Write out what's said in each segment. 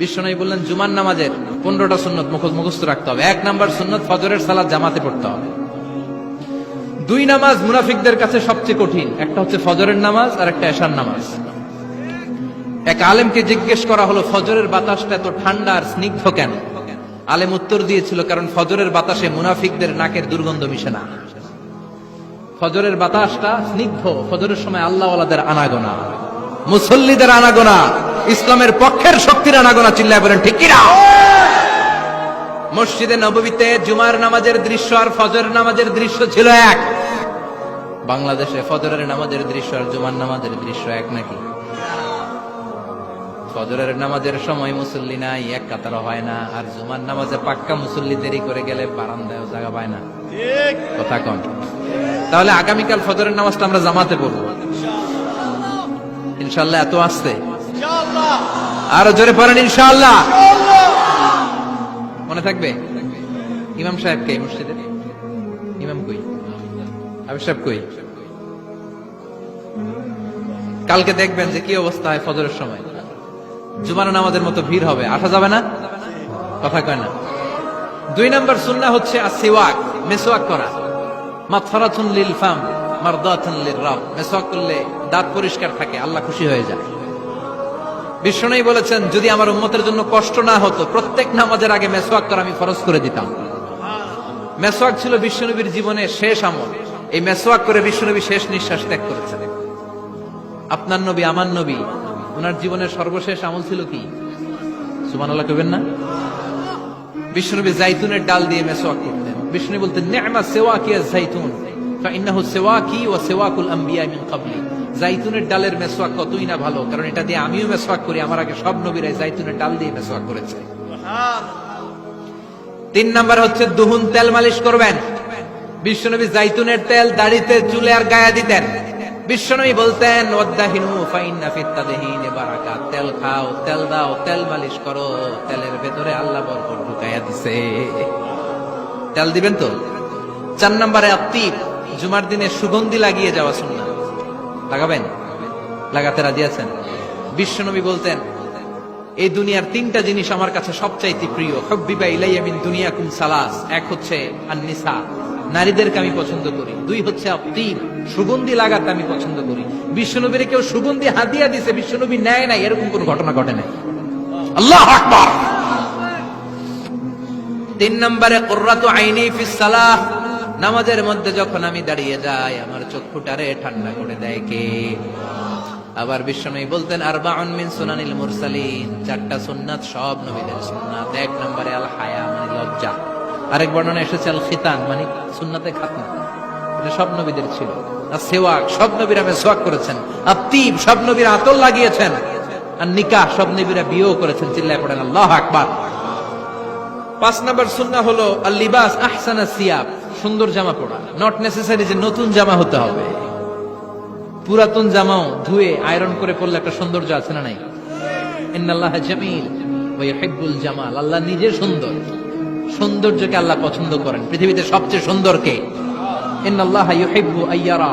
বিশ্বনবী বললেন জুমার নামাজের 15টা সুন্নত মুখস্থ রাখতে হবে। 1 নাম্বার সুন্নত ফজরের সালাত জামাতে পড়তে হবে। 2 নামাজ মুনাফিকদের কাছে সবচেয়ে কঠিন, একটা হচ্ছে ফজরের নামাজ আর একটা এশার নামাজ। এক আলেমকে জিজ্ঞেস করা হলো ফজরের বাতাসটা এত ঠান্ডা আর স্নিগ্ধ কেন? আলেম উত্তর দিয়েছিল কারণ ফজরের বাতাসে মুনাফিকদের নাকের দুর্গন্ধ মিশে না। ফজরের বাতাসটা স্নিগ্ধ, ফজরের সময় আল্লাহওয়ালাদের আনাগোনা, মুসল্লিদের আনাগোনা, ইসলামের পক্ষের শক্তির আনাগোনা। চিল্লায় বলেন ঠিক কিনা? মসজিদে নববীতে জুমার নামাজের দৃশ্য আর ফজরের নামাজের দৃশ্য ছিল এক। বাংলাদেশে ফজরের নামাজের দৃশ্য আর জুমার নামাজের দৃশ্য এক নাকি? ফজরের নামাজের সময় মুসল্লি নাই, এক কাতারও হয় না, আর জুমার নামাজে পাক্কা মুসল্লি দেরি করে গেলে বারান্দায়ও জায়গা পায় না। কথা কন। তাহলে আগামীকাল ফজরের নামাজটা আমরা জামাতে পড়বো ইনশাআল্লাহ। এত আসতে আরো জোরে পড়েন ইনশাআল্লাহ। মনে থাকবে? ইমাম সাহেব কে মসজিদের? ইমাম কই? আবু সাহেব কই? কালকে দেখবেন যে কি অবস্থা হয় ফজরের সময়। জুমার নামাজের মতো ভিড় হবে, আসা যাবে না। কথা কয় না। 2 নাম্বার সুন্নাহ হচ্ছে আসওয়াক, মিসওয়াক করা। মাগফিরাতুন লিল ফাম মারদাতুন লির রাব। মিসওয়াক করলে দাঁত পরিষ্কার থাকে, আল্লাহ খুশি হয়ে যায়। বিশ্বনবী বলেছেন যদি আমার উম্মতের জন্য কষ্ট না হতো প্রত্যেক নামাজের আগে মিসওয়াক করা আমি ফরজ করে দিতাম। মিসওয়াক ছিল বিশ্বনবীর জীবনের শেষ আমল। এই মিসওয়াক করে বিশ্বনবী শেষ নিঃশ্বাস ত্যাগ করেছেন। আপনার নবী আমার নবী, ওনার জীবনের সর্বশেষ আমল ছিল কি? সুবহানাল্লাহ কইবেন না? বিশ্বনবী জাইতুনের ডাল দিয়ে মিসওয়াক করতেন। বিশ্বনবী বলতেন নি'মা সিওয়াকিয়া জাইতুন ফাইন্নাহু সিওয়াকি ওয়া সিওয়াকুল আম্বিয়া মিন ক্বাবলি। জাইতুনের ডালের মিসওয়াক কতই না ভালো, কারণ এটা দিয়ে আমিও মিসওয়াক করি, আমার আগে সব নবীরাই জাইতুনের ডাল দিয়ে মিসওয়াক করেছে। সুবহানাল্লাহ। 3 নাম্বার হচ্ছে দুহুন, তেল মালিশ করবেন। বিশ্বনবী জাইতুনের তেল দাড়িতে, চুলে আর গায়ে দিতেন। বিশ্বনবী বলতেন ওয়াদাহিনু ফাইন্না ফিত তাদহিনি বারাকাত। তেল খাও, তেল দাও, তেল মালিশ করো, তেলের ভেতরে আল্লাহ বরকত ঢুকাইয়া দিছে। তেল দিবেন তো। 4 নম্বরে আত্তিব, জুমার দিনে সুগন্ধি লাগিয়ে যাওয়া সুন্নাহ। লাগাবেন? লাগাতে রাজি আছেন? বিশ্বনবী বলতেন এই দুনিয়ার 3টা জিনিস আমার কাছে সবচাইতে প্রিয়। হুব্বিবা ইলাইয়া মিন দুনিয়াকুম সালাস। এক হচ্ছে আন-নিসা, নারীদেরকে আমি পছন্দ করি। 2 হচ্ছে আত্তিব, সুগন্ধি লাগাতে আমি পছন্দ করি। বিশ্বনবীর কেউ সুগন্ধি হাদিয়া দিছে, বিশ্বনবী নেয় নাই, এরকম কোন ঘটনা ঘটে নাই। আল্লাহু আকবার। 3 নম্বরে কুররাতু আইনি ফিস সালাহ। নামাজের মধ্যে যখন আমি দাঁড়িয়ে যাই আমার চক্ষুটারে ঠান্ডা করে দেয় কে? আবার বিশ্বনবী বলতেন আরবাউন মিন সুনানিল মুরসালিন। 4টা সুন্নাত সব নবীদের সুন্নাত। 1 নম্বরে আল হায়া মানে লজ্জা। আরেক বর্ণনা এসেছে আল খিতান মানে সুন্নাতে খাতনা, এটা সব নবীদের ছিল। আর সেওয়াক, সব নবীরা মিসওয়াক করেছেন। আত্তিব, সব নবীরা আতর লাগিয়েছেন। আর নিকাহ, সব নবীরা বিয়েও করেছেন। চিল্লায় পড়েন আল্লাহু আকবার। 5 নম্বর সুন্নাহ হলো আল লিবাস আহসানাস সিয়াব, সুন্দর জামা পরা। নট নেসেসারি যে নতুন জামা হতে হবে, পুরাতন জামাও ধুয়ে আয়রন করে পরলে একটা সৌন্দর্য আছে না নাই? ইন্নাল্লাহা জামিল ওয়া ইউহিব্বুল জামাল। আল্লাহ নিজে সুন্দর, সৌন্দর্যকে আল্লাহ পছন্দ করেন। পৃথিবীতে সবচেয়ে সুন্দর কে? ইন্নাল্লাহা ইউহিব্বু আইয়ারা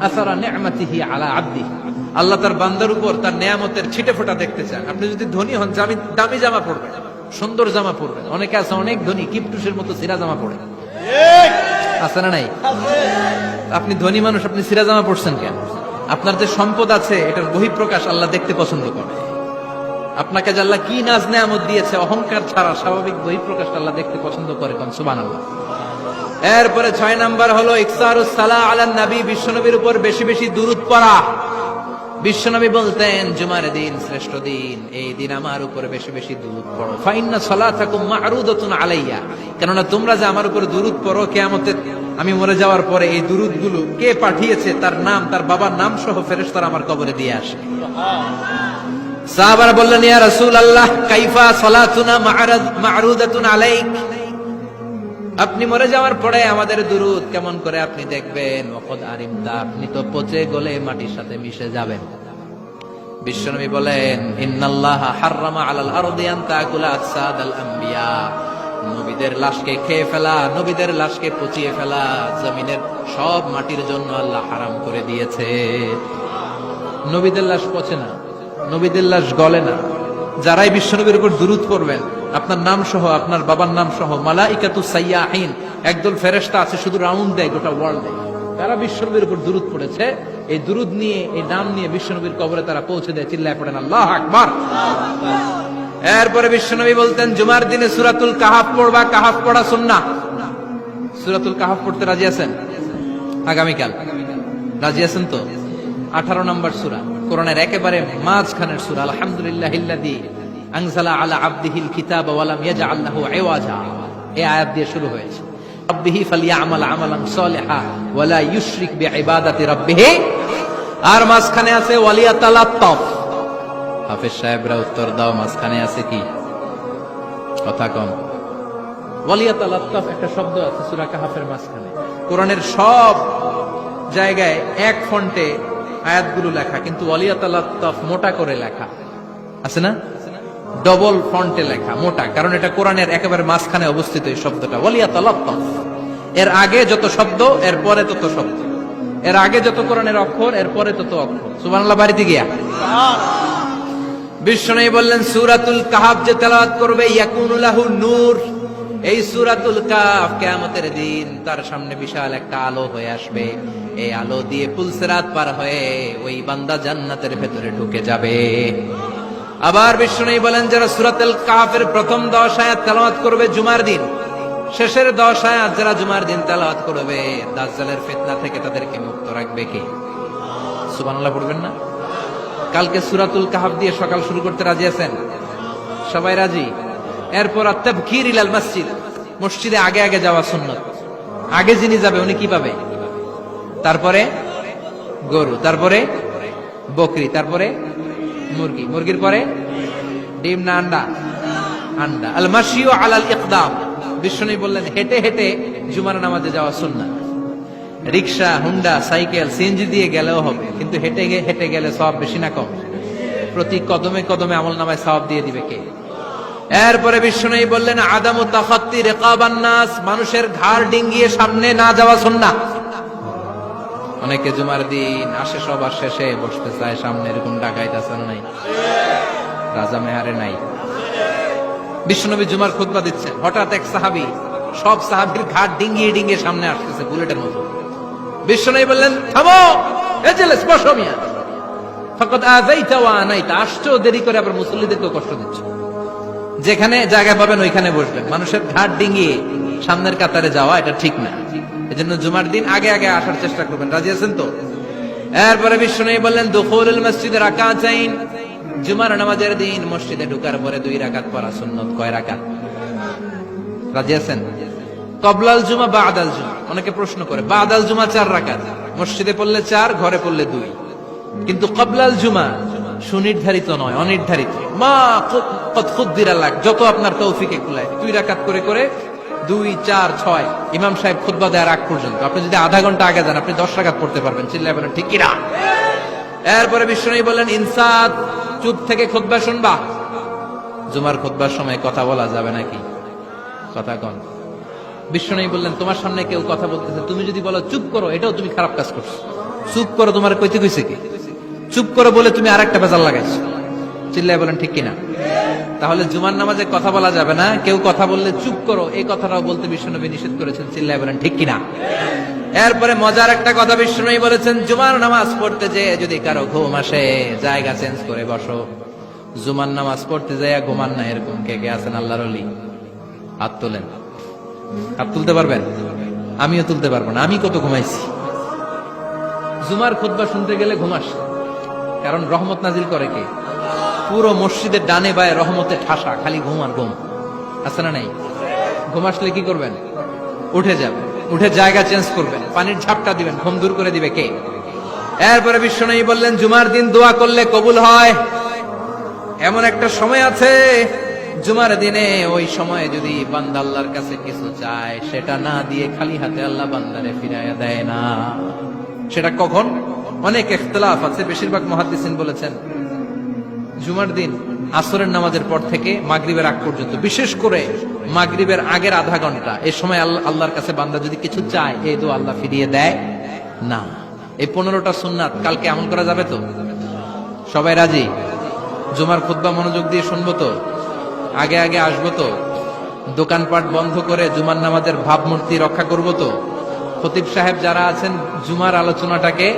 আসারা নি'মাতিহি আলা আবদিহি। আল্লাহ তার বান্দার উপর তার নেয়ামতের ছিটেফোঁটা দেখতে চান। আপনি যদি ধনী হন দামি জামা পরবেন, সুন্দর জামা পরবেন। অনেকে আছে অনেক ধনী, কিপটুসের মতো সিরা জামা পরে। আছে না নাই? আপনি ধনী মানুষ, আপনি সিরা জামা পরছেন কেন? আপনার যে সম্পদ আছে এটার বহিঃপ্রকাশ আল্লাহ দেখতে পছন্দ করে। আপনাকে যে আল্লাহ কি নাজ নেয়ামত দিয়েছে, অহংকার ছাড়া স্বাভাবিক বহিঃপ্রকাশ আল্লাহ দেখতে পছন্দ করে। কোন সুবহানাল্লাহ। এরপরে 6 নাম্বার হলো ইকসারুস সালাহ আলান নবী, বিশ্বনবীর উপর বেশি বেশি দুরূদ পড়া। বিশ্বনবী বলতেন জুমার দিন শ্রেষ্ঠ দিন, এই দিন আমার উপর বেশি বেশি দুরূদ পড়ো। ফাইন্না সালাতাকুম মা'রুদাতুন আলাইয়া। কেননা তোমরা যে আমার উপর দুরূদ পড়ো, কিয়ামতে আমি মরে যাওয়ার পরে এই দুরূদগুলো কে পাঠিয়েছে তার নাম, তার বাবার নাম সহ ফেরেশতারা আমার কবরে দিয়ে আসে। সাহাবারা বললেন ইয়া রাসূলুল্লাহ কাইফা সালাতুনা মা'রুদাতুন আলাইক। আপনি মরে যাওয়ার পরে আমাদের দুরূদ কেমন করে আপনি দেখবেন? ওয়াকাদ আরিমতা, আপনি তো পচে গলে মাটির সাথে মিশে যাবেন। বিশ্বনবী বলেন ইন্নাল্লাহা হাররামা আলাল আরদি আন তাকুলা আজসাদাল আম্বিয়া। নবীদের লাশকে খেয়ে ফেলা, নবীদের লাশকে পচিয়ে ফেলা জমিনের সব মাটির জন্য আল্লাহ হারাম করে দিয়েছে। নবীদের লাশ পচে না, নবীদের লাশ গলে না, যারাই বিশ্বনবীর উপর দুরূদ পড়বেন, আপনার নাম সহ, আপনার বাবার নাম সহ, মালাইকাতু সাইয়াহিন, একদল ফেরেশতা আছে শুধু রাউন্ড দেয় গোটা ওয়ার্ল্ডে। তারা বিশ্বনবীর উপর দুরূদ পড়েছে, এই দুরূদ নিয়ে, এই নাম নিয়ে বিশ্বনবীর কবরে তারা পৌঁছে দেয়। চিল্লায় পড়েন আল্লাহু আকবার। এরপরে বিশ্বনবী বলতেন, জুমার দিনে সূরাতুল কাহাফ পড়বা, কাহাফ পড়া সুন্নাহ। সূরাতুল কাহাফ পড়তে রাজি আছেন? আগামীকাল রাজি আছেন তো? 18 নম্বর সূরা, কোরআনের একেবারে মাঝখানের সূরা। আলহামদুলিল্লাহিল্লাযী আনজালা আলা আবদিহিল কিতাবা ওয়া লাম ইয়াজআল লাহু ইওয়াজা, এই আয়াত দিয়ে শুরু হয়েছে। রাব্বিহি ফালইয়ামাল আমালান সালিহা ওয়া লা ইউশরিক বিইবাদাতি রাব্বিহি, আর মাঝখানে আছে ওয়ালিয়াতালাত্তাফ। হাফেজ সাহেবরা উত্তর দাও, মাঝখানে আছে কি? কথা কম। ওয়ালিয়াতালাত্তাফ একটা শব্দ আছে সূরা কাহাফের মাঝখানে। কোরআনের সব জায়গায় এক ফন্টে আয়াতগুলো লেখা, কিন্তু ওয়ালিয়াতালাত্তাফ মোটা করে লেখা আছে না? ডবল ফন্টে লেখা, মোটা, কারণ এটা কোরআনের একেবারে মাঝখানে অবস্থিত এই শব্দটা ওয়ালিয়াতালাত্তাফ। এর আগে যত শব্দ, এর পরে তত শব্দ, এর আগে যত কোরআনের অক্ষর, এর পরে তত অক্ষর। সুবহানাল্লাহ বাড়িতে গিয়া বিশ্বনবী বললেন, সূরাতুল কাহাফ যে তেলাওয়াত করবে ইয়াকুনু লাহু নূর, এই সূরাতুল কাহাফ কিয়ামতের দিন তার সামনে বিশাল একটা আলো হয়ে আসবে। এই আলো দিয়ে পুলসিরাত পার হয়ে ওই বান্দা জান্নাতের ভেতরে ঢুকে যাবে। আবার বিশ্বনবী বলেন, যারা সূরাতুল কাহাফের প্রথম 10 আয়াত তেলাওয়াত করবে জুমার দিন, শেষের 10 আয়াত যারা জুমার দিন তেলাওয়াত করবে, দাজ্জালের ফিতনা থেকে তাদেরকে মুক্ত রাখবে কে? সুবহানাল্লাহ পড়বেন না? কালকে সূরাতুল কাহাফ দিয়ে সকাল শুরু করতে রাজি আছেন? সবাই রাজি? এরপর আত-তাবকির ইলাল মসজিদ, মসজিদে আগে আগে যাওয়া সুন্নাত। আগে যিনি যাবে উনি কি পাবে? তারপরে গরু, তারপরে বকরি, তারপরে মুরগি, মুরগির পরে ডিম না আন্ডা? আন্ডা। আল মাশিউ আলাল ইকদাম, বিশ্বনবী বললেন হেঁটে হেঁটে জুমার নামাজে যাওয়া সুন্নাত। রিকশা, হুন্ডা, সাইকেল, সিএনজি দিয়ে গেলেও হবে, কিন্তু হেঁটে হেঁটে গেলে সওয়াব বেশি না কম? প্রতি কদমে কদমে আমলনামায় সওয়াব দিয়ে দিবে কে? এরপরে বিশ্বনবী বললেন, আদামু তাখাত্তি রিকাবান নাস, মানুষের ঘাড় ডিঙ্গিয়ে সামনে না যাওয়া সুন্নাহ। অনেকে জুমার দিন আসে, সবার শেষে বসতে চায় সামনে, এরকম ডাকাইত আছে না নাই? রাজা মেহারে নাই? বিশ্বনবী জুমার খুতবা দিচ্ছেন, হঠাৎ এক সাহাবী সব সাহাবীর ঘাড় ডিঙ্গিয়ে ডিঙ্গিয়ে সামনে আসতেছে বুলেটের মতো। বিশ্বনবী বললেন, থামো, এজলিস, বসো মিয়া, ফাকাদ আযাইতা ওয়া আনাইতা, আসছো দেরি করে, আবার মুসল্লিদেরকে কষ্ট দিচ্ছ। যেখানে জায়গা পাবেন ওইখানে বসবেন। মানুষের ঘাড় ডিঙ্গিয়ে সামনের কাতারে যাওয়া এটা ঠিক না। এজন্য জুমার দিন আগে আগে আসার চেষ্টা করবেন। রাজি আছেন তো? এরপরে বিশ্বনবী বললেন, দুখুলুল মসজিদে রাকাতাইন, জুমার নামাজের দিন মসজিদে ঢোকার পরে 2 রাকাত পড়া সুন্নাত। কয় রাকাত? রাজি আছেন? কবলাল জুমা, বাদাল জুমা। অনেকে প্রশ্ন করে, বাদাল জুমা 4 রাকাত, মসজিদে পড়লে 4, ঘরে পড়লে 2। কিন্তু কবলাল জুমা সুনির্ধারিত নয়, অনির্ধারিত। মা কদ খুদ্দিরা লাক, যত আপনার তৌফিকে কুলায় 2 রাকাত করে করে 2, 4, 6 ইমাম সাহেব খুতবা দেওয়ার আগ পর্যন্ত। আপনি যদি আধা ঘন্টা আগে যান, আপনি 10 রাকাত পড়তে পারবেন। চিল্লায় বলেন ঠিক কিনা? এরপরে বিশ্বনবী বললেন, ইনসাত, চুপ থেকে খুতবা শুনবা। জুমার খুতবার সময় কথা বলা যাবে নাকি? কথা কন। বিশ্বনবী বললেন, তোমার সামনে কেউ কথা বলতেছে, তুমি যদি বলো চুপ করো, এটাও তুমি খারাপ কাজ করছো। চুপ করো তোমার কইতে কইছে কি? চুপ করো বলে তুমি আরেকটা বেজাল লাগাইছো। চিল্লায় বলেন ঠিক কিনা? তাহলে জুমার নামাজে কথা বলা যাবে না, কেউ কথা বললে চুপ করো, এই কথাটাও বলতে বিশ্বনবী নিষেধ করেছেন। চিল্লায় বলেন ঠিক কিনা? এরপরে মজার একটা কথা বিশ্বনবী বলেছেন, জুমার নামাজ পড়তে যে যদি কারো ঘুম আসে, জায়গা চেঞ্জ করে বসো। জুমার নামাজ পড়তে যায় ঘুমান না, এরকম কে কে আছেন আল্লাহর ওলি? হাত তোলেন। হাত তুলতে পারবেন? আমিও তুলতে পারবো না, আমি কত ঘুমাইছি। জুমার খুতবা শুনতে গেলে ঘুম আসে, কারণ রহমত নাজিল করে কে? পুরো মসজিদের ডানে বায়ে রহমতের ঠাসা, খালি ঘুম আর ঘুম। আছে না নাই? ঘুম আসলে কি করবেন? উঠে যাবেন, উঠে জায়গা চেঞ্জ করবেন, পানির ঝাপটা দিবেন, ঘুম দূর করে দিবে কে? এরপরে বিশ্বনবী বললেন, জুমার দিন দোয়া করলে কবুল হয়। এমন একটা সময় আছে জুমার দিনে, ওই সময়ে যদি বান্দা আল্লাহর কাছে কিছু চায়, সেটা না দিয়ে খালি হাতে আল্লাহ বান্দারে ফিরাইয়া দেয় না। সেটা কখন? অনেক ইখতিলাফ আছে, বেশিরভাগ মুহাদ্দিসিন বলেছেন জুমার দিন আসরের নামাজের পর থেকে মাগরিবের আগ পর্যন্ত, বিশেষ করে মাগরিবের আগের আধা ঘন্টা, এই সময় আল্লাহর কাছে বান্দা যদি কিছু চায়, এই দোয়া আল্লাহ ফিরিয়ে দেয় না। এই 15টা সুন্নাত কালকে আমল করা যাবে তো? সবাই রাজি? জুমার খুতবা মনোযোগ দিয়ে শুনবো তো, আগে আগে আসবো তো, দোকানপাট বন্ধ করে জুমার নামাজের ভাবমূর্তি রক্ষা করব তো, খতিব সাহেব যারা আছেন জুমার আলোচনাটাকে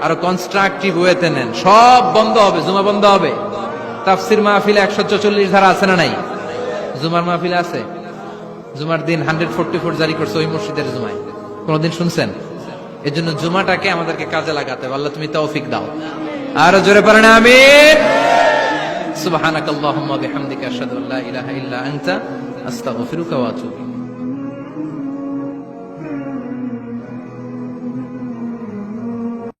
আরো কনস্ট্রাকটিভ ওয়েতে নেন, সব বন্ধ হবে, জুমা বন্ধ হবে। তাফসির মাহফিলে 144 ধারা আছে না নাই? জুমার মাহফিলে আছে? জুমার দিন 144 জারি করছে ওই মসজিদের জুমায়, কোনদিন শুনছেন? এই জন্য জুমাটাকে আমাদেরকে কাজে লাগাতে হবে। আল্লাহ তুমি তৌফিক দাও। আরো জোরে পড়েন আমিন। সুবহানাকাল্লাহুম্মা বিহামদিকা আশহাদু আল্লা ইলাহা ইল্লা আনতা আস্তাগফিরুকা ওয়া আতুবু